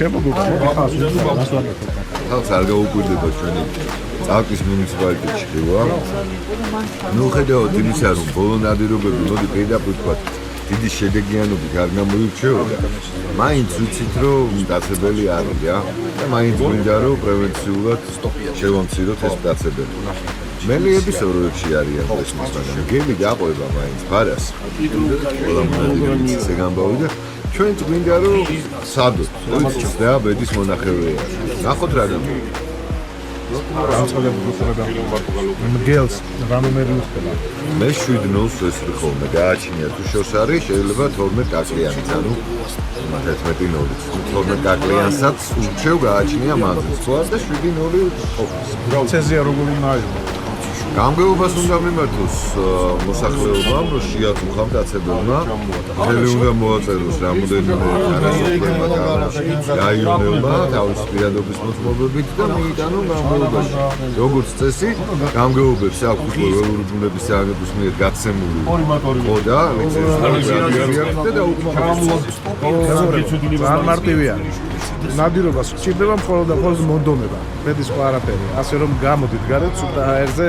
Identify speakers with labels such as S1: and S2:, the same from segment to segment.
S1: ჩემო
S2: ხალხს არ გაუკვირდება ჩვენი წალკის მუნიციპალიტეტში ხილვა. ნუ ხედავთ იმისა, რომ ბოლო ნადირობები მოდი პირდაპირ თქვა დიდი შედეგიანობით არ გამოირჩეოდა. მაინც ვიცით, რომ მტაცებელი არ ვია და მაინც გვინდა, რომ პრევენციულად შევამციროთ ეს მტაცებელი. მელიების ოროებში არიან ეს მოსვლა. გემი გაყვება მაინც ფარას. ყველა მონადირეც ისე გამბავიდა. ჩვენ გვინდა, რომ სადოთ, ვიცით რა ბედის მონახევია. ნახოთ რა გამოიგე.
S1: მგელს რამომერი უხდება.
S2: მე 7-0-ს ვესწრე ხოლმე გააჩნია თუ შორს არის შეიძლება 12 კაკლიანიც ანუ 11-0-ით 12 კაკლიანსაც ურჩევ გააჩნია მანძილს ხო და 7-0 ყოფს.
S1: პროცესია როგორი უნდა იყოს?
S2: გამგეობას უნდა მიმართოს მოსახლეობამ, რომ შეაწუხ ხამტაცებელმა, ხელი უნდა მოაწეროს რამოდენიმე არასოქებმა და რაიონებმა თავის პირადობის მოწმობებით და მიიტანონ გამგეობაში. როგორც წესი, გამგეობებს აქვს უკვე ველური ჯუნდების სააგენტოს მიერ გაცემული ხო და ლიცენზია და უკმაყოფილება.
S1: ძალიან მარტივია. ნადირობას სჭირდება მხოლოდ და მხოლოდ მონდომება. მედის სხვა არაფერი. ასე რომ გამოდით გარეთ სუპერ აერზე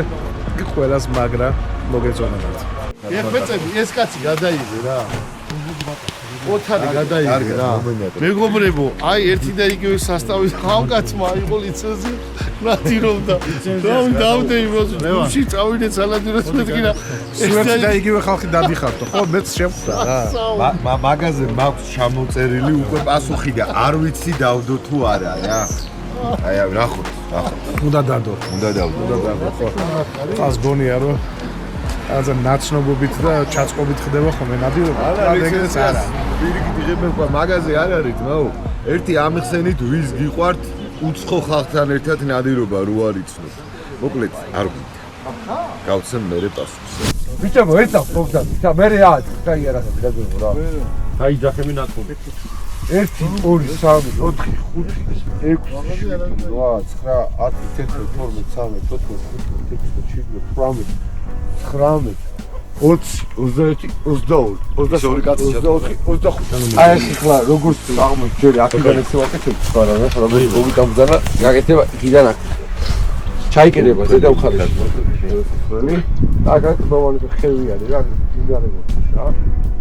S1: ყველას მაგრა მოგეწონებათ.
S3: ეხმეწები ეს კაცი გადაიღე რა. ოთარი გადაიღე რა. მეგობრებო, აი ერთი და იგივე სასტავი ამ კაცმა აიღო ლიცენზია ნადირობდა. დავდე იმას, გუშინ წავიდე სანადიროს მეთქინა.
S1: ერთი და იგივე ხალხი დადიხარდო, ხო მეც შევხვდა რა.
S2: მაგაზე მაქვს ჩამოწერილი უკვე პასუხი და არ ვიცი დავდო თუ არა რა. აი ნახოთ.
S1: უნდა დადო. ხო. ხას გონია რომ ასე ნაცნობობით და ჩაწყობით ხდება ხოლმე ნადირობა.
S2: ეგრეც არა. პირიქით იღებენ ყვა მაგაზე არ არის ძმაო. ერთი ამიხსენით ვის გიყვართ უცხო ხალხთან ერთად ნადირობა რო არიცნობ. მოკლედ არ გვინდა. გავცემ მერე პასუხს.
S4: ბიჭებო, ერთა ფოვდა. და მე რა, კაი არა დაგეღო რა.
S3: აი ძახები ნათქვამი.
S4: 1 2 3 4 5 6 7 8 9 10 11 12 13 14 15 16 17 18 20 25 აი ეს ხლა როგორც აღმოჩნდა აქედან ეს ვაკეთებ ხარა რა რომელიც მოვიტანდა გაკეთება იქიდან აქ ჩაიკერება ზედა უხარდა და გაკეთებული ხევი არის რა იმდანებოდი რა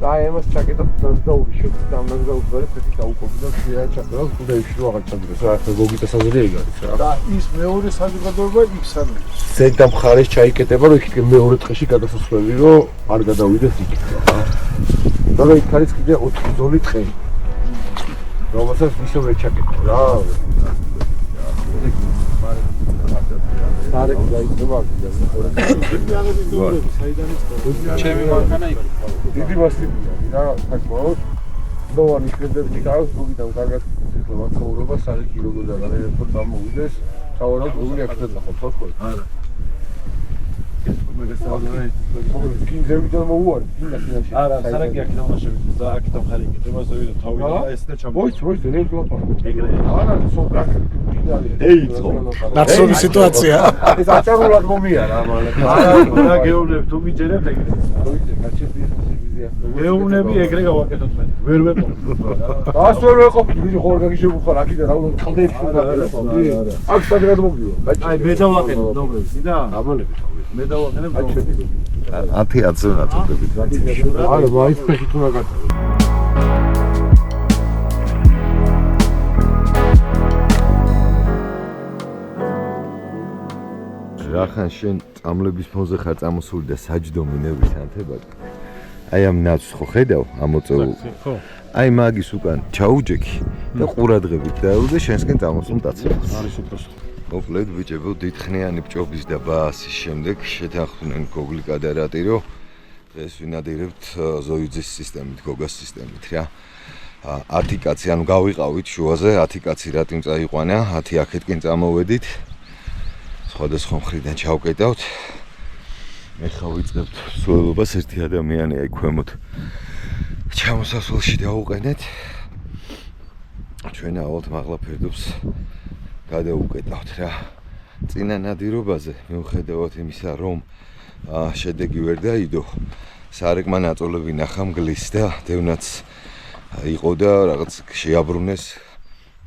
S4: და ამას ჩაკეტა დაუვი შევიდა და ამას დაუვი ფეთი დაუყოვდა და ჩაკეტა ხუდეში რო აღარ ჩადრეს რა ახლა გოგიტასაზე ეგარის რა
S3: და ის მეორე საზოგადოება იქ სანამ
S4: ზედა მხარეს ჩაიკეტება რომ იქ მეორე დღეში გადასასვლელი რომ არ გადავიდეს იქ და იქ არის კიდე 4 ზოლი ტყე რომელსაც ისევე ჩაკეტა რა სარეკ გაიწება
S3: ჩემი მანქანა იქ
S4: დიდი მასივია რა საკმაოდ ნოვანი შეძებდი გავს გოგიდან კარგად ეხლა ვაცხოვრობა სარეკი როგორ დაგარეთო წამოვიდეს თავად გოგი აქეთ ნახო ხო არა
S3: არა, სარაკი აქ დამაშები და აქ დამხარიკი. იმას ვიდო თავი და ეს და ჩამო.
S4: მოიც ნელ გლაპარა.
S3: ეგრე.
S4: არა, სობრაკ.
S3: ეიწყო.
S1: ნაცნობი სიტუაცია.
S4: ეს აჭარულად მომიარა ამალე.
S3: არა, გეუბნები თუ მიჯერებთ ეგრე. გეუბნები ეგრე გავაკეთოთ მე. ვერ ვეყო.
S4: ას ვერ ვეყო. ვიდი ხوار გაგიშებუხარ აქიდან რა უნდა ხალდებს უნდა. აქ სადღაც მოგიო.
S3: აი მე დავაკეთებ ნობრები და ამოლები თავი. მე დავაკეთებ
S2: 10-10 უნდა წოდებით.
S4: არა, მაინც ფეხით უნდა გაწევი.
S2: რახან შენ წამლების ფონზე ხარ წამოსული და საჯდომი ნევის ანთებად. აი ამ ნაცს ხო ხედავ ამოწეულ.
S3: ხო.
S2: აი მაგის უკან ჩაუჯექი და ყურადღებით დაევდე შენსკენ წამოსულ მტაცებს.
S3: არის უბრალოდ.
S2: მოკლედ ბიჭებო, დიდხნიანი ბჭობის და ბაასის შემდეგ შეთანხმდნენ გოგლიკა და რატირო დღეს ვინადირებთ ზოიძის სისტემით, გოგას სისტემით რა. 10 კაცი, ანუ გავიყავით შუაზე 10 კაცი რატიმ წაიყვანა, 10 აქეთკენ წამოვედით. სხვადასხვა მხრიდან ჩავკეტავთ. ეხლა ვიწყებთ სულელობას ერთი ადამიანი აი ქვემოთ ჩამოსასვლელში დავუყენეთ. ჩვენ ავალთ მაღლა ფერდობს გადაუკეტავთ რა. წინა ნადირობაზე მიუხედავად იმისა, რომ შედეგი ვერ დაიდო, სარეკმა ნაწოლები ნახა მგლის და დევნაც იყო და რაღაც შეაბრუნეს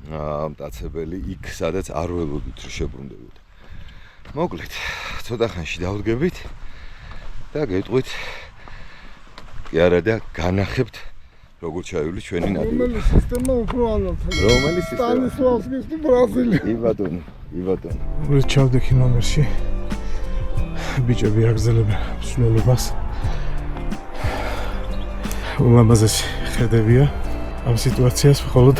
S2: მტაცებელი იქ, სადაც არ ველოდით რომ შებრუნდებოდა. მოკლედ, ცოტა ხანში დავდგებით და გეტყვით კი არა და განახებთ როგორ ჩაივლის ჩვენი ნადირი.
S4: რომელი სისტემა უფრო ალათა?
S2: რომელი სისტემა?
S4: სტანისლავსკის თუ ბრაზილია?
S2: კი ბატონო.
S1: ჩავდექი ნომერში. ბიჭები აგზელებენ მსვლელობას. ულამაზესი ხედებია ამ სიტუაციას მხოლოდ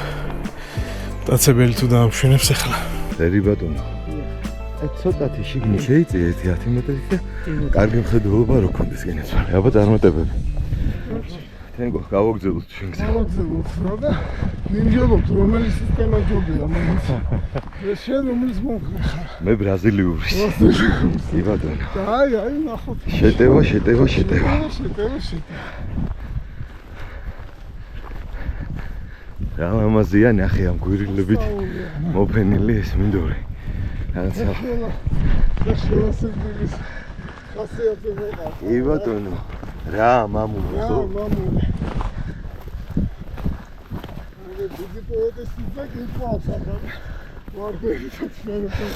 S1: მტაცებელი თუ დაამშვენებს ახლა.
S2: დერი ბატონო. ცოტათი შიგნი შეიწია 10 მეტრი და კარგი მხედველობა რო გქონდეს გენაცვალე. აბა წარმატებები. თენგო გავაგზავნოთ ჩვენ გზა.
S4: გავაგზავნოთ და მიმჯობოთ რომელი სისტემა ჯობია მაგის. შენ რომლის მომხარ?
S2: მე ბრაზილიური. კი ბატონო.
S4: აი ნახოთ.
S2: შეტევა. რა ლამაზია ნახე ამ გვირილებით მოფენილი ეს მინდორი. რაღაცა. კი ბატონო. რა მამული ხო?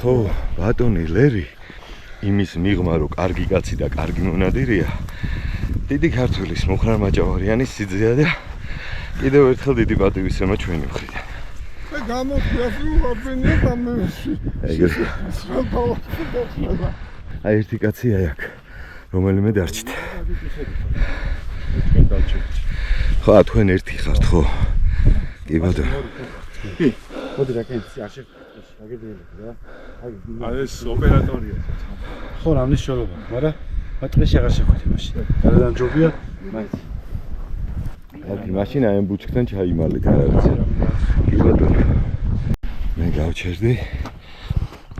S2: ხო, ბატონი ლერი იმის მიღმა რომ კარგი კაცი და კარგი მონადირეა. დიდი ქართველის მუხრან მაჭავარიანის სიძეა და კიდევ ერთხელ დიდი პატივისცემა ჩვენი მხრიდან.
S4: და გამოხდას რომ აბენია დამეში.
S2: აი ერთი კაცია აქ, რომელიმე დარჩით. ხო, თქვენ ერთი ხართ, ხო? კი ბატონო.
S5: მოდი რა კეთს არ აგებინე რა.
S1: აი ეს ოპერატორია.
S5: ხო რა მნიშვნელობა, მაგრამ მატყეში აღარ შეხვედი მაშინ. გარედან ჯობია? მაინც.
S2: აი მაშინ აი ბუჩქთან ჩაიმალეთ რაღაცა. კი ბატონო. მე გავჩერდი.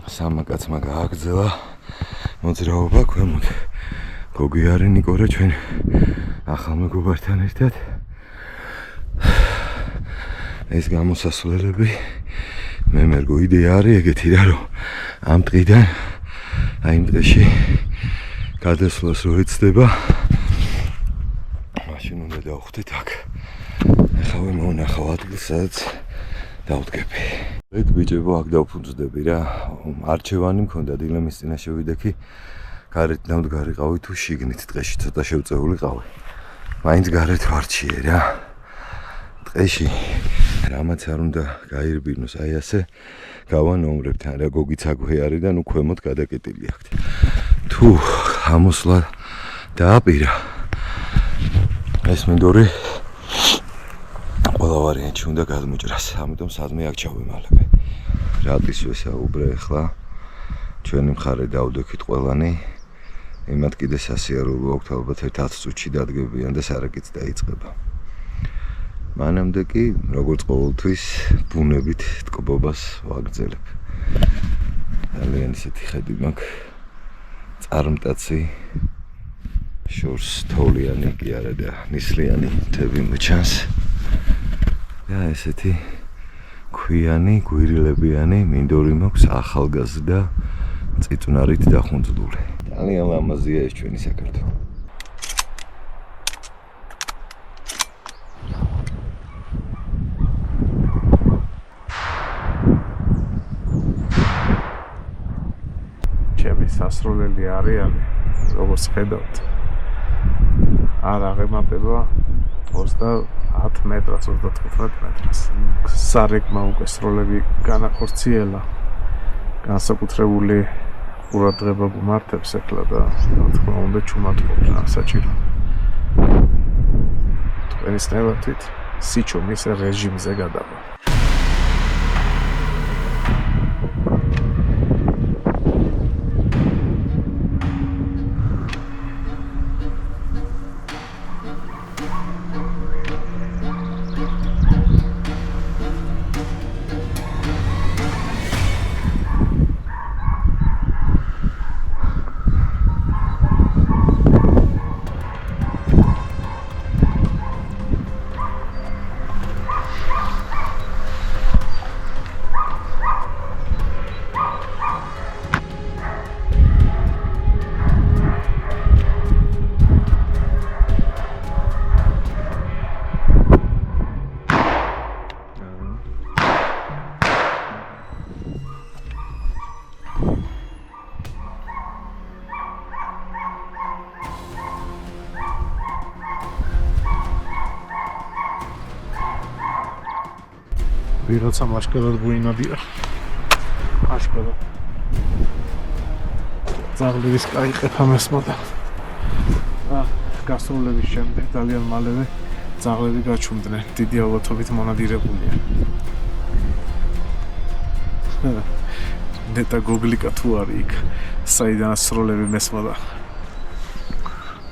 S2: სამაკაცმა გააგზალა მოძრაობა ქვემოთ. გოგი არი ნიკორა ჩვენ ახალ მეგობართან ერთად. ეს გამოსასვლელები მე მერგო იდეა არის ეგეთი რა რომ ამ დღიდან აი იმ დღეში გადასვლას რო ეცდება მაშინ უნდა დავხვდეთ აქ. ახლა ვიმოვნახავ ადგილს სადაც დავდგები. ეგ ბიჭებო აქ დავფუძდები რა. არჩევანი მქონდა დილემის წინაშე ვიდექი გარეთ ნამდგარიყავი თუ შიგნით დღეში ცოტა შევწეულიყავი. მაინც გარეთ ვარჩიე რა. დღეში რამაც არ უნდა გაირბინოს აი ასე გავანომრებთ რა გოგიც აგვე არის და ნუ ქვემოთ გადაკეტილი აქვთ. თუ ამოსვლა დააპირა ეს მინდორი ყველა ვარიანტში უნდა გადმოჭრას. ამიტომ სადმე აქ ჩავიმალებ. რატის ვესაუბრე ახლა ჩვენი მხარე დავდექით ყველანი. იმათ კიდე სასიარულო აქვთ ალბათ ერთ 10 წუთში დადგებიან და სარაკიც დაიწყება. მანამდე კი როგორც ყოველთვის ბუნებით ტკბობას ვაგრძელებ. ძალიან ისეთი ხედი მაქვს წარმტაცი შორს თოვლიანი კი არა და ნისლიანი მთები მოჩანს. და ესეთი ქვიანი გვირილებიანი მინდორი მაქვს ახალგაზრდა წიწვნარით დახუნძლული. ძალიან ლამაზია ეს ჩვენი საქართველო.
S1: ჩემი სასროლელი არიანი, როგორც ხედავთ. არ აღემატება 30 მეტრს, 35 მეტრს. სარეკმა უკვე სროლები განახორციელა. განსაკუთრებული ყურადღება გმართებს ახლა და რა თქმა უნდა ჩუმატყობს რა საჭირო. თქვენის ნებართვით სიჩო მის რეჟიმზე გადავა. ვიღაცა მაშკარად გვინადია. აშკარა. ზაღლების კაი ყეფა მესმოდა. გასროლების შემდეგ ძალიან მალევე ზაღლები გაჩუმდნენ. დიდი ალბათობით მონადირებულია. ნეტა გოგლიკა თუ არის იქ, საიდან ასროლები მესმოდა.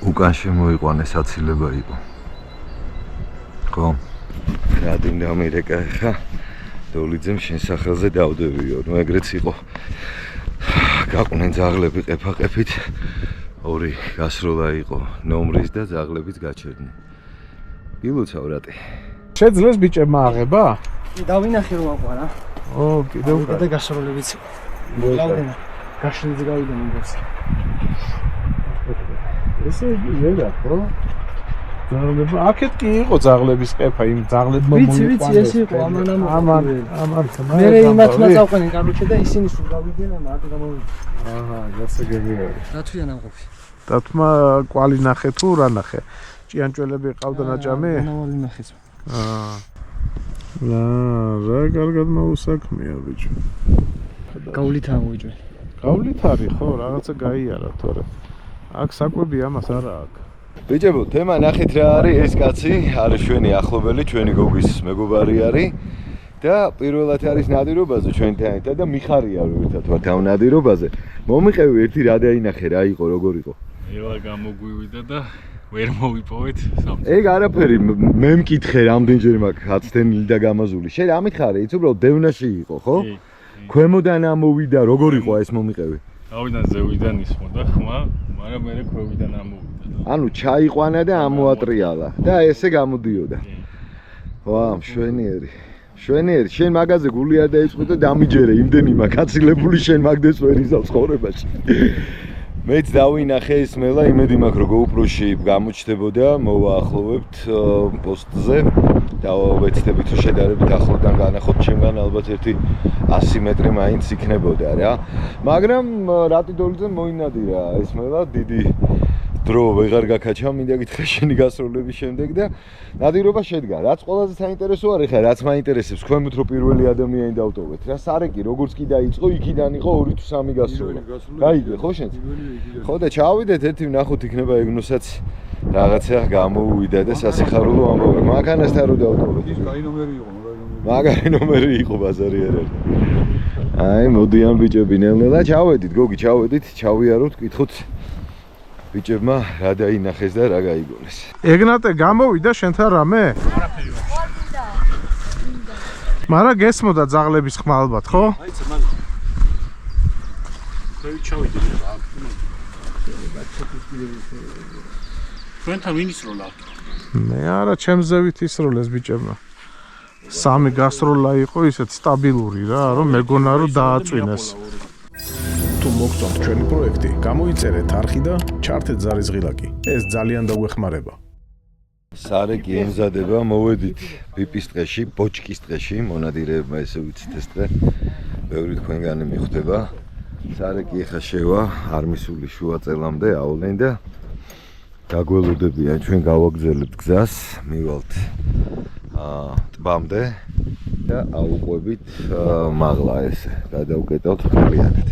S2: უკან შემოიყვანეს აცილება იყო. ხო. რადინდა მირეკა ხა. დოლიძემ შენ სახელზე დავდევიო, ნუ ეგრეც იყო. გაყვნენ ზაღლები ყეფა-ყეფით. ორი გასროლა იყო, ნომრის და ზაღლებით გაჩერდნენ. გილოცავ რატი.
S1: შეძლებს ბიჭებმა აღება?
S6: დავინახე რომ აყვარა.
S1: ო, კიდევ
S6: და გასროლებიც იყო. ლავდენა. გაშლიძე გავიდან იმას.
S1: ესე იგი ვერა, ხო? ზაღლები, აქეთ კი იყო ზაღლების ყეფა, იმ ზაღლებმა
S6: ვიცი, ეს იყო ამან. მე იმათმა წავყვნენ კაროჩე და ისინი სულ გავიდნენ, მარტო გამოვიდნენ.
S1: აჰა, გასაგებია.
S6: დათვიან ამყოფი.
S1: დათმა კვალი ნახე თუ რა ნახე? ჭიანჭველები ყავდა ნაჭამი?
S6: ნავალი ნახეს.
S1: რა კარგად მოусაქმია ბიჭო.
S6: გავლით ამოვიჯვენ.
S1: გავლით არის ხო, რაღაცა გაიარა თორე. აქ საკვები ამას არა აქვს.
S2: ბიჭებო, თემა ნახეთ რა არის ეს კაცი, არის ჩვენი ახლობელი, ჩვენი გოგის მეგობარი არის და პირველად არის ნადირობაზე ჩვენთან ერთად და მიხარია რომ ერთად ვართ ამ ნადირობაზე. მომიყევი ერთი რა დაინახე, რა იყო, როგორ იყო.
S7: ელა გამოგვივიდა და ვერ მოვიპოვეთ სამწუხაროდ.
S2: ეგ არაფერი, მე მკითხე რამდენჯერ მაქვს აცდენილი და გამაზული. შენ ამითხარე, იცი უბრალოდ დევნაში იყო, ხო? ქვემოდან ამოვიდა, როგორ იყო ეს მომიყევი?
S7: ავიდან ზევიდან ისმოდა ხმა, მაგრამ მე ქვევიდან ამოვიდა.
S2: ანუ ჩაიყვანა და ამოატრიალა და ესე გამოდიოდა. ვა, მშვენიერი. შვენიერი, შენ მაგაზე გული არ დაიწყო და დამიჯერე იმდენი მაქვს აცილებული შენ მაგდეს ვერ იზავს ცხოვრებაში. მეც დავინახე ეს მელა, იმედი მაქვს რომ GoPro-ში გამოჩნდებოდა, მოვაახლოვებთ პოსტზე და ვეცდებით რომ შედარებით ახლოდან განახოთ, ჩემგან ალბათ ერთი 100 მეტრი მაინც იქნებოდა რა. მაგრამ რატი დოლიძემ მოინადირა ეს მელა დიდი დრო ვეღარ გაკაჩა, მინდა გითხრა შენი გასროლების შემდეგ და ნადირობა შედგა. რაც ყველაზე საინტერესო არის ხა, რაც მაინტერესებს, ქვემოთ რო პირველი ადამიანი დავტოვეთ რა, სარეკი როგორც კი დაიწყო, იქიდან იყო 2 თუ 3 გასროლა. გაიგე ხო შენც? ხო და ჩავიდეთ ერთი ვნახოთ იქნება ეგნოსაც რაღაცა გამოუვიდა და სასიხარულო ამბავი. მანქანასთან რო დავტოვეთ. ის კაი ნომერი იყო, მაგარი ნომერი იყო ბაზარი არ არის. აი, მოდიან ბიჭები ნელ-ნელა ჩავედით, გოგი ჩავედით, ჩავიაროთ, კითხოთ ბიჭებმა რა დაინახეს და რა გაიგონეს.
S1: ეგნატე გამოვიდა შენთან რამე? არაფერი. მაგრამ გესმოდა ზაღლების ხმა ალბათ, ხო?
S5: აიცა მან. ხევი ჩავიდე რა. ჩვენთან ვინ ისროლა?
S1: მე არა, ჩემზევით ისროლეს ბიჭებმა. 3 გასროლა იყო ისეთ სტაბილური რა, რომ მეგონა რომ დააწვინეს. თუ მოგწონთ ჩვენი პროექტი, გამოიწერეთ არხი და ჩართეთ ზარის ღილაკი. ეს ძალიან დაგვეხმარება.
S2: სარეკი ემზადება, მოვედით ბიპის ტყეში, ბოჭკის ტყეში, მონადირეებმა ესე ვიცით ეს ტყე. ბევრი თქვენგანი მიხვდება. სარეკი ეხა შევა არმისული შუა წელამდე აავლენ და გაგველოდებიან ჩვენ გავაგზავნებთ გზას, მივალთ ტბამდე და აუყვებით მაღლა ესე, გადავკეტავთ ყრიანეთ.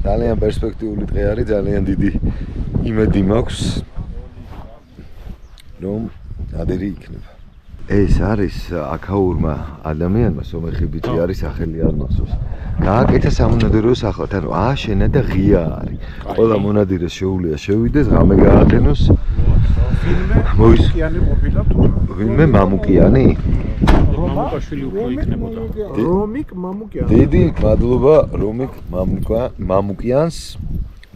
S2: ძალიან პერსპექტიული ტყე არის, ძალიან დიდი იმედი მაქვს რომ ნადირი იქნება. ეს არის აქაურმა ადამიანმა, სომეხი ბიჭი არის, სახელი არ მახსოვს. გააკეთა სამონადირო სახლად, ანუ ააშენა და ღია არის. ყველა მონადირეს შეუძლია შევიდეს, ღამე გაატენოს.
S1: მამუკიანი ყოფილა თუ?
S2: ვინმე მამუკიანი?
S5: მამუკაშვილი უფრო იქნებოდა.
S1: რომიკ მამუკიანი.
S2: დიდი მადლობა რომიკ მამუკიანს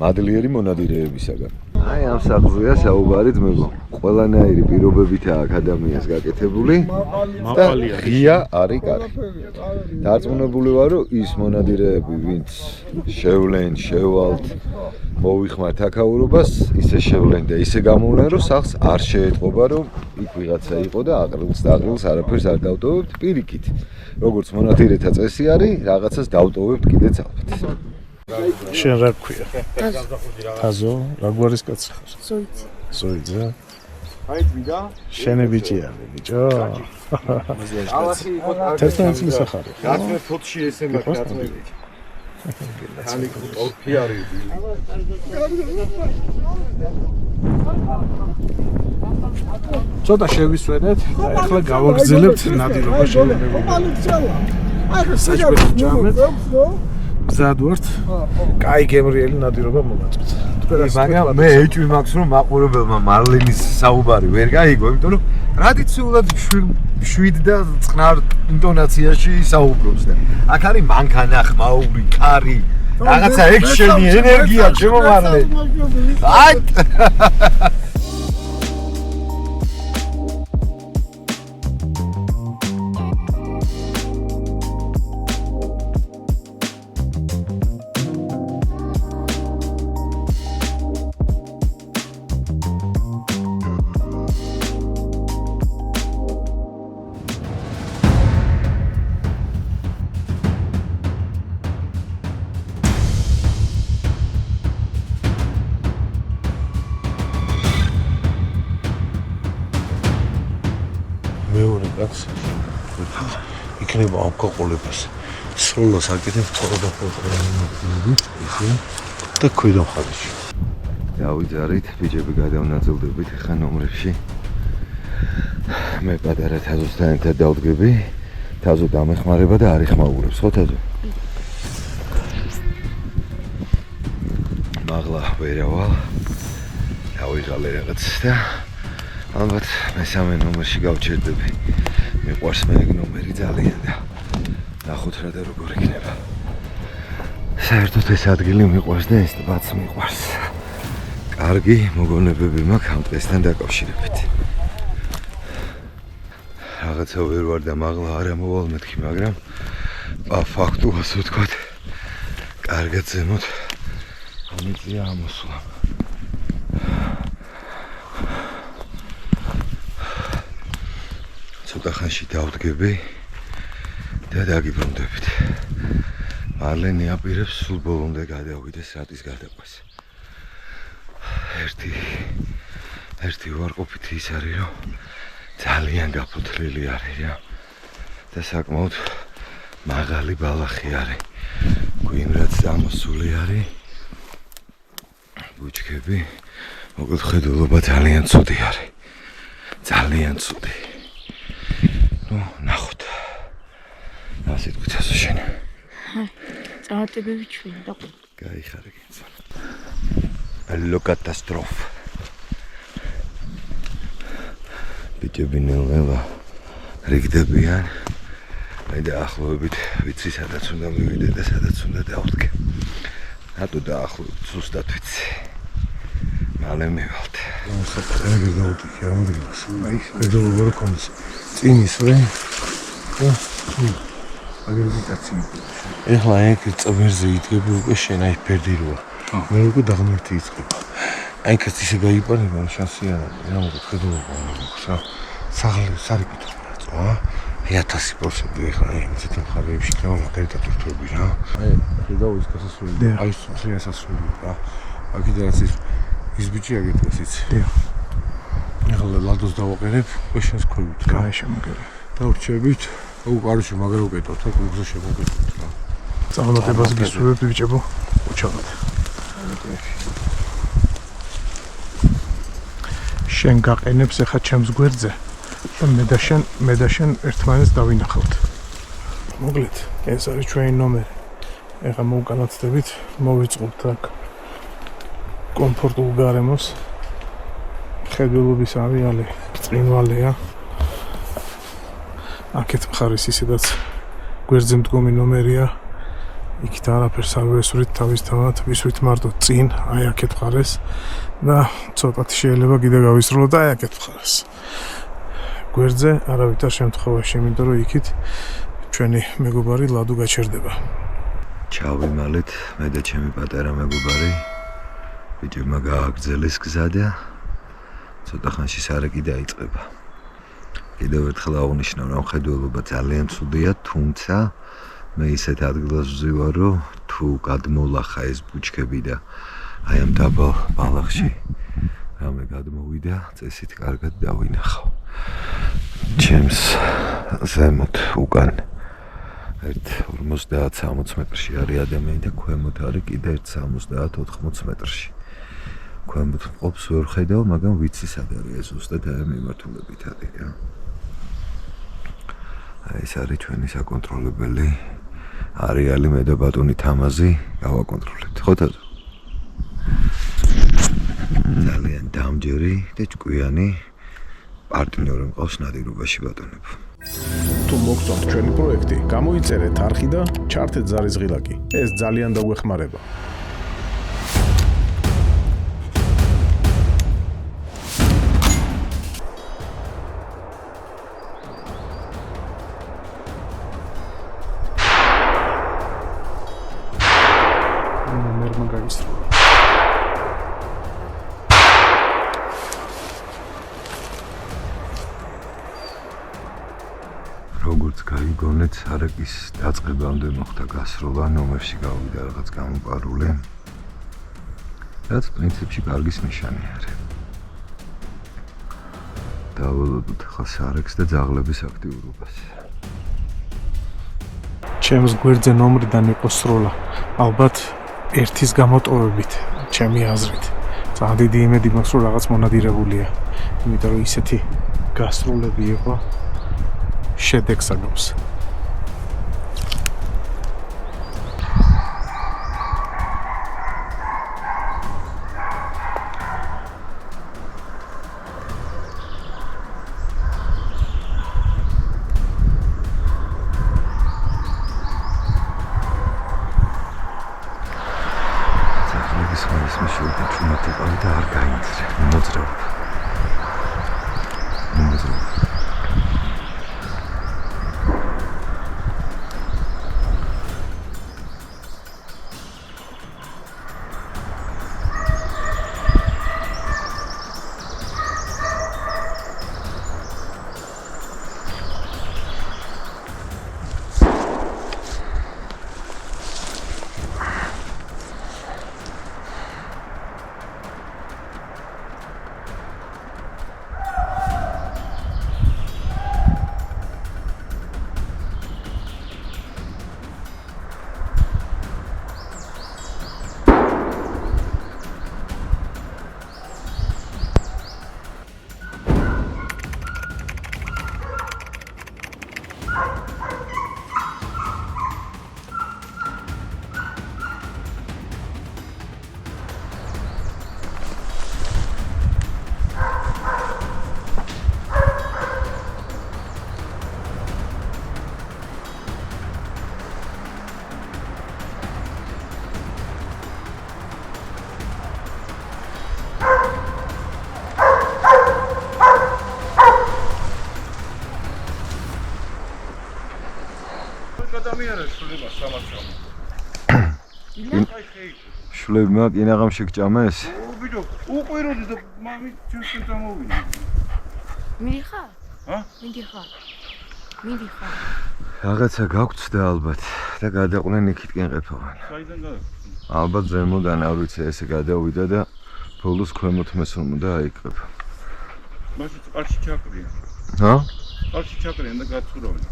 S2: მადლიერი მონადირეებისაგან. აი ამ სახლზეა საუბარი ძმებო. ყველანაირი პირობებითაა აქ ადამიანს გაკეთებული და ღია არის კარგი. დარწმუნებული ვარ რომ ის მონადირეები ვინც შევლენ, შევალთ, მოვიხმართ აქაურობას, ისე შევლენ და ისე გამოვლენ რომ სახლს არ შეეტყობა რომ იქ ვიღაცა იყო და აყრილს არაფერს არ დავტოვებთ პირიქით. როგორც მონადირეთა წესი არის, რაღაცას დავტოვებთ კიდეც ალბათ.
S1: შენ რა გქვია? თაზო, რა გვარის კაცი ხარ? ზოიძე. ზოიძე.
S4: აი წმინდა
S1: შენი ბიჭია ბიჭო
S4: ალახი იყო
S1: თერთმეტ წლის ახალი
S4: გაცმე ფოთში ესე მაგაცმე ხალი ტორფი არის
S1: ცოტა შევისვენეთ და ახლა გავაგრძელებთ ნადირობა შემოგვიყვება საჭმელი ჯამეთ მზად ვართ კაი გემრიელი ნადირობა მოვაწვით
S2: მაგრამ მე ეჭვი მაქვს რომ მაყურებელმა მარლენის საუბარი ვერ გაიგო, იმიტომ რომ ტრადიციულად 7 და 9 ინტონაციაში საუბრობს და აქ არის მანქანა, ხმაური, კარი, რაღაცა ექშენი, ენერგია, ჩემო მარლენ. აი
S4: მეორე კაცს იქნება ამ გაყოლებას სრულად აკეთებ თორდა ფოტოები და ქვიდა მხარეში
S2: დავიძარით, ბიჭები გადავნაწილდებით ხა ნომრებში. მე პატარა თაზოსთან ერთად დავდგები. თაზო დამეხმარება და არ იხმაურებს, ხო თაზო? მაღლა ვერავალ. დავიღალე რაღაც და ალბათ მესამე ნომერში გავჩერდები. მიყვარს მე ეგ ნომერი ძალიან და ნახოთ რა და როგორ იქნება. საერთოდ ეს ადგილი მიყვარს და ეს ტბაც მიყვარს. კარგი მოგონებები მაქვს ამ დღესთან დაკავშირებით. რაღაცა ვერ ვარ და მაღლა არ ამოვალ მეთქი, მაგრამ ფაქტუალს ვთქვათ, კარგად ზემოთ ამიწია ამოსვლა. ცოტა ხანში დავდგები და დაგიბრუნდებით. მარლენი აპირებს სულ ბოლომდე გადავიდეს რატის გადაყვეს. ერთი უარყოფითი ის არის, რომ ძალიან გაფოთლილი არის რა და საკმაოდ მაღალი ბალახი არის. გვიმრად დამოსული არის. ბუჩქები, მოკლედ ხედულობა ძალიან ცუდი არის. ძალიან ცუდი. ნუ ნახოთ. ასე თქვით ასე შენ.
S8: წავატებები ჩვენ და
S2: გაიხარე გინდა. Allo catastrofe. ბიჭები ნელ-ნელა რიგდებიან. მე დაახლოებით ვიცი სადაც უნდა მივიდე და სადაც უნდა დავდგე. რატო დაახლოებით ზუსტად ვიცი. მალე მივალთ.
S4: საფრთხე გავუტიქე ამ დღეს. აი, ხედულობა რო კონდეს. წინის ვე. აგერბიტაცი. ეხლა ეგ წვერზე იდგები უკვე შენ აი ფერდიროა. მე უკვე დაღმერთი იწყება. აი ეს ისე გაიპარება შანსი არ არის. რა მოგეთ ხედულობა აქვს რა. სარიკითო რა. 1000% ეხლა აი ისეთ მხარეებში იქნება მაგალითად თურთები რა. აი ხედავ ის გასასვლელი. აი ეს სასვლელი რა. აქედანაც ის ბიჭი აგეთქეს იცი. დიახ. ეხლა ლადოს დავაყენებ შენს ქვევით რა.
S1: კაი შემოგერა.
S4: დავრჩებით. უკარში მაგარ უკეთოთ და გუგზე შემოგეთოთ რა.
S1: წარმატებას გისურვებთ ბიჭებო. უჩაღოთ. შენ გაყენებს ახლა ჩემს გვერდზე და მე და შენ ერთმანეთს დავინახავთ. მოგლეთ, ეს არის ჩვენი ნომერი. ახლა მოვგანაცდებით, მოვიწყობთ აქ კომფორტულ გარემოს. ხედულობის არეალი წინვალეა. აქეთ მხარეს ისედაც გვერდზე მდგომი ნომერია. იქით არაფერს არ ვესვრით თავისთავად, ვისვრით მარტო წინ, აი აქეთ მხარეს და ცოტათი შეიძლება კიდე გავისრულოთ აი აქეთ მხარეს. გვერდზე არავითარ შემთხვევაში, იმიტომ რომ იქით ჩვენი მეგობარი ლადო გაჩერდება.
S2: ჩავიმალეთ მე და ჩემი პატარა მეგობარი. ბიჭებმა გააგრძელეს გზა და ცოტა ხანში სარეკი დაიწყება. კიდევ ერთხელ აღნიშნავ, რომ ხედულობა ძალიან ცუდია, თუმცა მე ისეთ ადგილას ვზივარ, რომ თუ გადმოლახა ეს ბუჩქები და აი ამ დაბალ ბალახში რამე გადმოვიდა, წესით კარგად დავინახავ. ჩემს ზემოთ უკან 50-60 მეტრში არის ადამიანი და ქვემოთ არის კიდე 70-80 მეტრში. ქვემოთ მყოფს ვერ ხედავ, მაგრამ ვიცი სად არის ზუსტად აი მიმართულებით არის რა. ეს არის ჩვენი საკონტროლებელი არეალი, მე და ბატონი თამაზი გავაკონტროლებთ. ხო თაზო? ძალიან დამჯერი და ჭკვიანი პარტნიორი მყავს ნადირობაში ბატონებო.
S1: თუ მოგწონთ ჩვენი პროექტი, გამოიწერეთ არხი და ჩართეთ ზარისღილაკი. ეს ძალიან დაგვეხმარება.
S2: როგორც გაიგონეთ, არაკის დაწყებამდე მოხდა გასროლა, ნომერში გავიდა რაღაც გამოპარული. რაც პრინციპში კარგის ნიშანი არის. დავალოდოთ ახლა სარეკს და ძაღლების აქტიურობას.
S1: ჩემს გვერდზე ნომრიდან იყო სროლა. ალბათ ერთის გამოტოვებით, ჩემი აზრით. ძალიან დიდი იმედი მაქვს, რომ რაღაც მონადირებულია. იმიტომ რომ ისეთი გასროლები იყო. შედეგს აგავს.
S2: ძაღლების ხმის მიშოვდა ჩუმად იყავი და არ გაინძრე. მოძრაობ. შულები მაგ ინაღამ შეგჭამეს?
S5: ბიჭო, უყვიროდი და მამი ჩვენთან წამოვიდა.
S8: მიდიხარ? მიდიხარ.
S2: რაღაცა გაგვწდა ალბათ და გადაყვნენ იქითკენ ყეფავან.
S5: საიდან გადაყვნენ?
S2: ალბათ ზემოდან არ ვიცი, ესე გადავიდა და ბოლოს ქვემოთ მესურმო და აიკრება.
S5: მაშინ წყალში ჩაკრიან.
S2: ჰა?
S5: წყალში ჩაკრიან და გაცურავენ.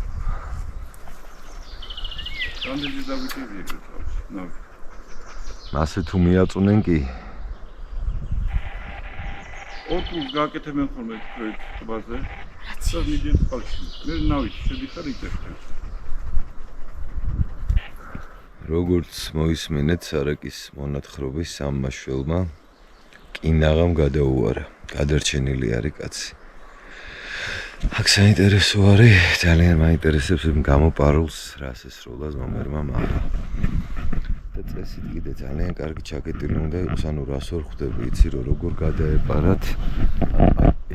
S5: რამდენი დაგვიტებია წყალში? ნავი.
S2: ასე თუ მიაწუნენ კი.
S5: ორკულს გააკეთებენ ხოლმე თქვენ ტბაზე. და მიდიან წყალში. მე ნავით შედიხარ იქებთან.
S2: როგორც მოისმენეთ, სარაკის მონათხრობის სამმაშველმა კინაღამ გადაუარა. გადარჩენილი არის კაცი. აქ საინტერესო არის, ძალიან მაინტერესებს გამოპარულს რას ესროლას ნომერმა მაღლა. და წესით კიდე ძალიან კარგი ჩაკეტილი უნდა იყოს, ანუ რას ვერ ხვდები, იცი რომ როგორ გადაეპარათ.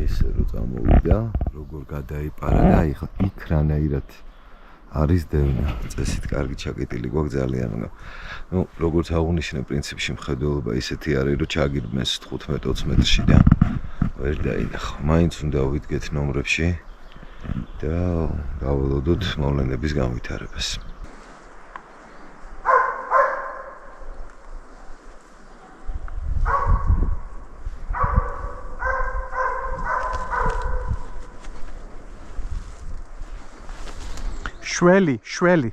S2: ეს რო წამოვიდა, როგორ გადაეპარა და აი ხა იქ რანაირად არის დევნა. წესით კარგი ჩაკეტილი გვაქვს ძალიან. ნუ როგორც აღუნიშნე პრინციპში მხედველობა ისეთი არის, რომ ჩაგირმეს 15-20 მეტრში და ვერ დაინახო. მაინც უნდა ვიდგეთ ნომრებში და გავალოდოთ მოვლენების განვითარებას.
S1: შველი.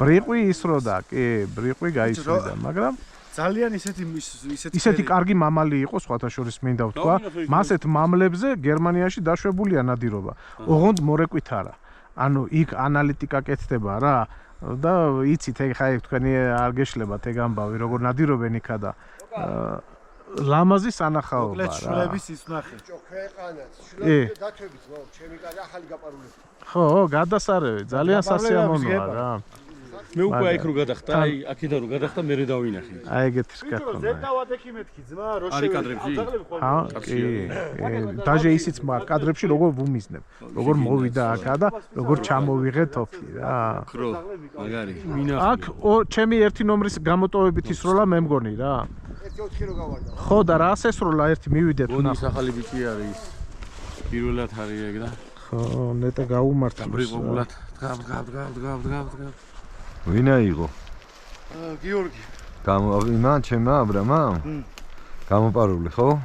S1: ბრიყვი ისროდა, კი, ბრიყვი გაისროდა, მაგრამ
S3: ძალიან
S1: ისეთი კარგი მამალი იყო, სხვათა შორის მინდა ვთქვა, მასეთ მამლებზე გერმანიაში დაშვებულია ნადირობა. ოღონდ მორეკვით არა. ანუ იქ ანალიტიკა კეთდება რა და იცით ეხა თქვენი არ გეშლებათ ეგ ამბავი, როგორ ნადირობენ იქა და ლამაზი სანახაობა რა.
S3: შულების ისნახე.
S4: ქვეყანას შულები დათვებით, ჩემი კარი ახალი გაპარულები.
S1: ხო, გადასარევი, ძალიან სასიამოვნოა რა.
S7: მე უკვე აიქ რო გადახტა, აი აქედან რო გადახტა მე დავინახე.
S1: აი ეგეთი რკატონა.
S3: ზედავად ექი მეთქი ძმა, რო
S7: არის კადრებში?
S1: ჰა, კი. დაჟე ისიც მაგ კადრებში როგორ ვუმიზნებ, როგორ მოვიდა აქა და როგორ ჩამოვიღე თოფი რა.
S7: ქრო, მაგარი.
S1: აქ ჩემი ერთი ნომრის გამოტოვებით ისროლა მე მგონი რა.
S4: 1-4 რო გავარდა.
S1: ხო და რა ასესროლა ერთი მივიდეთ
S7: ბონის
S1: ნახო.
S7: ახალი ბიჭი არის. პირველად არის ეგ და
S1: ხო, ნეტა გაუმართლა.
S7: ბრიყვულად. დგავ.
S2: ვინა იყო?
S3: გიორგი.
S2: იმან ჩემმა აბრამა? გამოპარული ხო?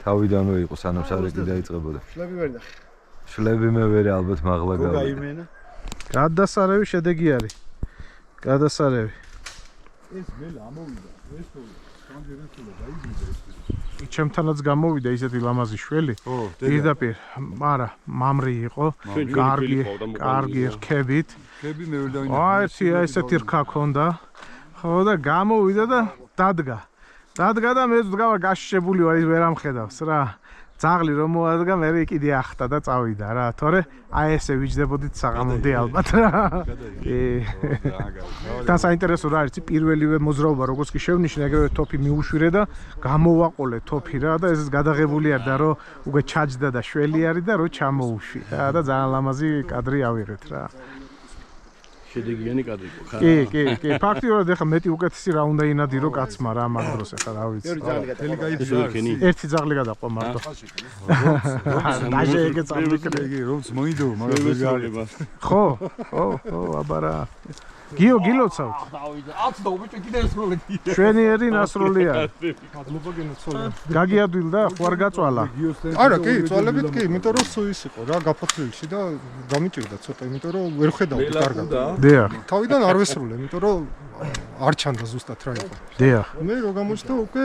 S2: თავიდანვე იყო სანამ სარეკი დაიწყებოდა.
S3: შლები ვერ ნახე.
S2: შლები მე ვერ ალბათ მაღლა გავიდა.
S3: გაიმენა.
S1: გადასარევი შედეგი არის. გადასარევი.
S3: ეს მელა ამოვიდა. ეს სანდერენ სულა დაიძინდა ეს.
S1: ჩემთანაც გამოვიდა ისეთი ლამაზი შველი. პირდაპირ, არა, მამრი იყო, კარგი რქებით.
S2: ხები მე ვერ დავინახე.
S1: აი, ესეთი რქა ქონდა. ხო და გამოვიდა და დადგა. დადგა და მე ვდგავარ გაშიშებული ვარ, ის ვერ ამხედავს რა. ძაღლი რომ მოადგა, მე კიდე ახტა და წავიდა რა. თორე აი ესე ვიჯდებოდით საღამოდი ალბათ რა. და საინტერესო რა არის, პირველივე მოძრაობა როგორც კი შევნიშნე, ეგრევე თოფი მიუშვირე და გამოვაყოლე თოფი რა და ეს გადაღებული არ და რომ უკვე ჩაჯდა და შველი არის და რომ ჩამოუშვი რა და ძალიან ლამაზი კადრი ავიღეთ რა.
S7: შედეგიანი კადრი იყო ხა.
S1: კი, ფაქტიურად ეხა მეტი უკეთესი რა უნდა ინადირო კაცმა რა მაგ დროს ეხა რა ვიცი. ერთი ძაღლი გადაყვა მარტო. დაჟე ეგეც ამიქნე.
S2: რომც მოიდო, მაგრამ ვერ გააგება.
S1: ხო, აბარა. გილოცავთ.
S6: აცდა უბიჭი კიდე ესროლე.
S1: შვენიერი ნასროლია. გაგიადვილდა, ხო არ გაწვალა?
S9: არა, კი, წვალებით კი, იმიტომ რომ სუის იყო რა, გაფათრილში და გამიჭირდა ცოტა, იმიტომ რომ ვერ ხედავდი კარგად.
S1: დიახ.
S9: თავიდან არ ვესრულე, იმიტომ რომ არ ჩანდა ზუსტად რა იყო.
S1: დიახ.
S9: მე რო გამოჩნდა უკვე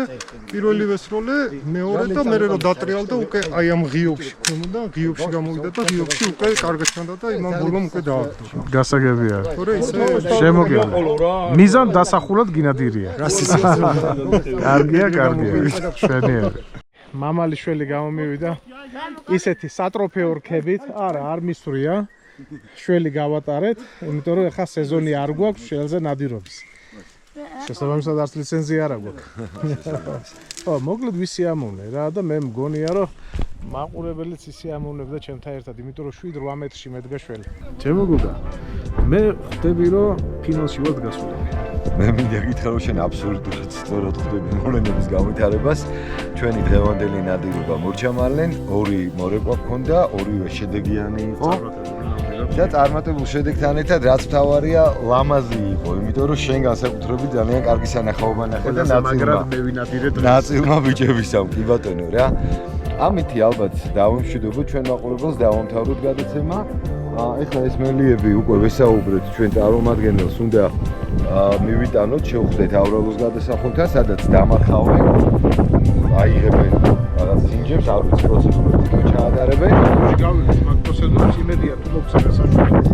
S9: პირველი ვესროლე, მეორე და მე რო დატრიალდა უკვე აი ამ ღიობში ხმოდა, ღიობში გამოვიდა და ღიობში უკვე კარგად ჩანდა და იმან ბოლომ უკვე დააგდო.
S1: გასაგებია.
S9: თორე ისე
S1: შემოგელა. მიზან დასახულად გინადირია. კარგია. შვენიერი. მამალი შველი გამომივიდა. ისეთი სატროფეო რქებით, არა, არ მისვრია. შველი გავატარეთ, იმიტომ რომ ეხა სეზონი არ გვაქვს შველზე ნადირობის. შესაბამისად არც ლიცენზია არ აქვს. ხო, მოკლედ ვისიამოვნე რა და მე მგონია რომ მაყურებელიც ისიამოვნებდა ჩემთან ერთად, იმიტომ რომ 7-8 მეტრში მედგა შველი. ჩემო გოგა, მე ხვდები რომ ფინალში ვარ გასული.
S2: მე მინდა გითხრა რომ შენ აბსოლუტურად სწორად ხვდები მოვლენების გამვითარებას. ჩვენი დღევანდელი ნადირობა მორჩამალენ, 2 მორეკვა გქონდა, 2-ვე შედეგიანი იყო. და წარმატებულ შედეგთან ერთად რაც მთავარია, ლამაზი იყო, იმიტომ რომ შენ განსაკუთრებით ძალიან კარგი სანახაობა ნახე და ნაწილმა ბიჭებისამ, კი ბატონო რა. ამითი ალბათ დავიმშვიდობოთ ჩვენ მაყურებელს, დავამთავროთ გადაცემა. ეხლა ეს მელიები უკვე ვესაუბრეთ ჩვენ წარმომადგენელს, უნდა მივიტანოთ, შევხვდეთ ავრალოს გადასახონთან, სადაც დამარხავენ, აიღებენ რაღაც სინჯებს, არ ვიცი პროცედურებს იქ ჩაატარებენ.
S1: გავიგეთ მაგ პროცედურებს, იმედია თუ მოგცემენ საშუალებებს.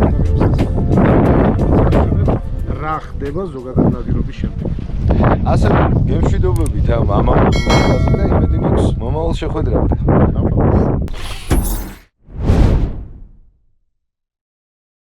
S1: რა ხდება ზოგადად ნადირობის შემდეგ.
S2: ასე გემშვიდობებით ამ ამავე და იმედი მაქვს მომავალ შეხვედრამდე.